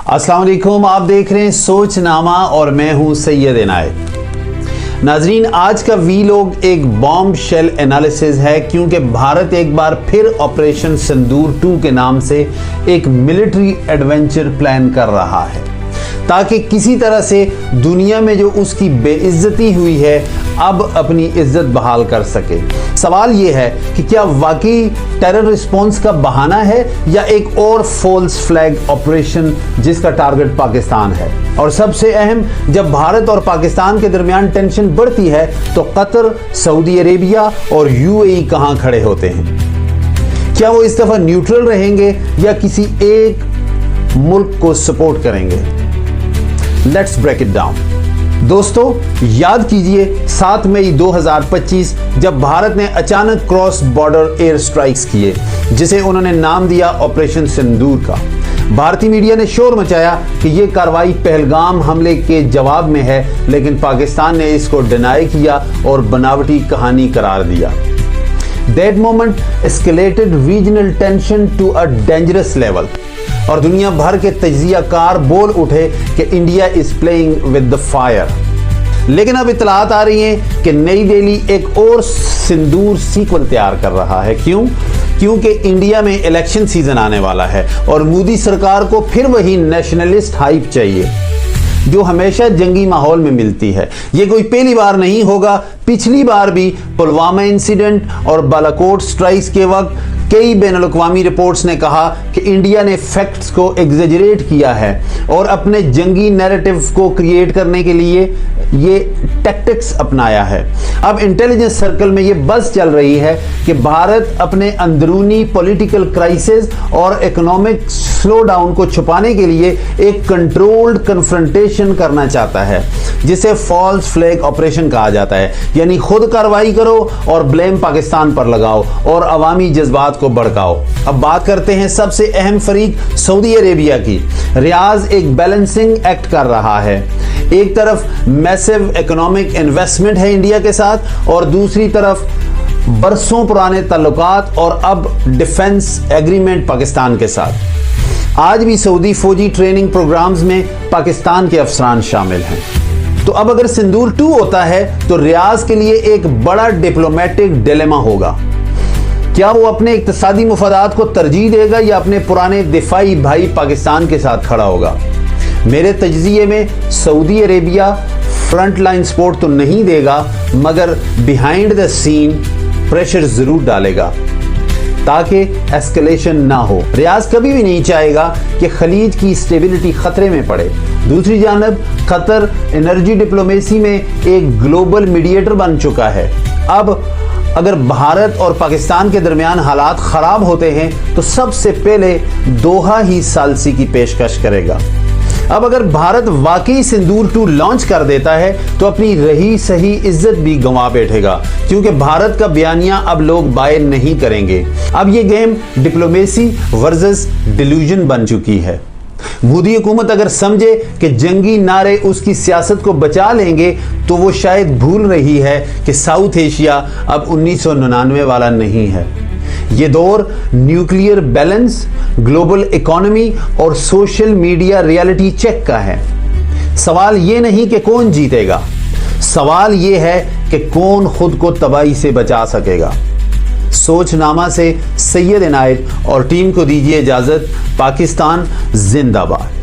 अस्सलाम वालेकुम, आप देख रहे हैं सोचनामा और मैं हूं सैयद इनायत। नाजरीन, आज का वीलॉग एक बॉम्ब शेल एनालिसिस है क्योंकि भारत एक बार फिर ऑपरेशन सिंदूर 2 के नाम से एक मिलिट्री एडवेंचर प्लान कर रहा है ताकि किसी तरह से दुनिया में जो उसकी बेइज्जती हुई है अब अपनी इज्जत बहाल कर सके। सवाल ये है कि क्या वाकई टेरर रिस्पॉन्स का बहाना है या एक और फॉल्स फ्लैग ऑपरेशन जिसका टारगेट पाकिस्तान है। और सबसे अहम, जब भारत और पाकिस्तान के दरमियान टेंशन बढ़ती है तो कतर, सऊदी अरेबिया और यूएई कहां खड़े होते हैं। क्या वो इस दफा न्यूट्रल रहेंगे या किसी एक मुल्क को सपोर्ट करेंगे। Let's break it down. दोस्तों, याद कीजिए 7 मई 2025 जब भारत ने अचानक क्रॉस बॉर्डर एयर स्ट्राइक्स किए जिसे उन्होंने नाम दिया ऑपरेशन सिंदूर का। भारतीय मीडिया ने शोर मचाया कि यह कार्रवाई पहलगाम हमले के जवाब में है, लेकिन पाकिस्तान ने इसको डिनाई किया और बनावटी कहानी करार दिया। That moment escalated regional tension to a dangerous level और दुनिया भर के तज्जियाकार बोल उठे कि India is playing with the fire. लेकिन अब इतलात आ रही हैं कि नई दिल्ली एक और सिंदूर सीक्वल तैयार कर रहा है। क्यों? क्योंकि इंडिया में इलेक्शन सीजन आने वाला है और मोदी सरकार को फिर वही नेशनलिस्ट हाइप चाहिए जो हमेशा जंगी माहौल में मिलती है। ये कोई पहली बार नहीं होगा। पिछली बार भी पुलवामा इंसिडेंट और बालाकोट स्ट्राइक्स के वक्त कई बैनुल अक़वामी रिपोर्ट्स ने कहा कि इंडिया ने फैक्ट्स को एग्जेजरेट किया है और अपने जंगी नैरेटिव को क्रिएट करने के लिए ये टैक्टिक्स अपनाया है। अब इंटेलिजेंस सर्कल में ये बस चल रही है कि भारत अपने अंदरूनी पॉलिटिकल क्राइसिस और इकोनॉमिक स्लो डाउन को छुपाने के लिए एक कंट्रोल्ड कन्फ्रंटेशन करना चाहता है जिसे फॉल्स फ्लैग ऑपरेशन कहा जाता है। यानी खुद कार्रवाई करो और ब्लेम पाकिस्तान पर लगाओ और अवामी जज्बात को भड़काओ। अब बात करते हैं सबसे अहम फरीक सऊदी अरेबिया की। रियाज एक बैलेंसिंग एक्ट कर रहा है। एक तरफ मैसिव इकोनॉमिक इन्वेस्टमेंट है इंडिया के साथ और दूसरी तरफ बरसों पुराने ताल्लुकात और अब डिफेंस एग्रीमेंट पाकिस्तान के साथ। आज भी सऊदी फौजी ट्रेनिंग प्रोग्राम्स में पाकिस्तान के अफसरान शामिल हैं। तो अब अगर सिंदूर 2 होता है तो रियाज के लिए एक बड़ा डिप्लोमेटिक डिलेमा होगा। क्या वो अपने इक्तिसादी मुफादात को तरजीह देगा या अपने पुराने दिफाई भाई पाकिस्तान के साथ खड़ा होगा। मेरे तज्जिए में Saudi Arabia front line support तो नहीं देगा मगर बिहाइंड द सीन प्रेशर जरूर डालेगा ताकि एस्केलेशन ना हो। रियाज कभी भी नहीं चाहेगा कि खलीज की स्टेबिलिटी खतरे में पड़े। दूसरी जानब कतर एनर्जी डिप्लोमेसी में एक ग्लोबल मीडिएटर बन चुका है। अब अगर भारत और पाकिस्तान के दरमियान हालात खराब होते हैं तो सबसे पहले दोहा ही सालसी की पेशकश करेगा। अब अगर भारत वाकई सिंदूर 2 लॉन्च कर देता है तो अपनी रही सही इज्जत भी गंवा बैठेगा क्योंकि भारत का बयानिया अब लोग बाय नहीं करेंगे। अब ये गेम डिप्लोमेसी वर्सेस डिल्यूजन बन चुकी है। मोदी हुकूमत अगर समझे कि जंगी नारे उसकी सियासत को बचा लेंगे तो वो शायद भूल रही है कि साउथ एशिया अब 1999 वाला नहीं है। ये दौर न्यूक्लियर बैलेंस, ग्लोबल इकोनॉमी और सोशल मीडिया रियलिटी चेक का है। सवाल ये नहीं कि कौन जीतेगा, सवाल ये है कि कौन खुद को तबाही से बचा सकेगा। सोचनामा से सैयद इनायत और टीम को दीजिए इजाजत। पाकिस्तान जिंदाबाद।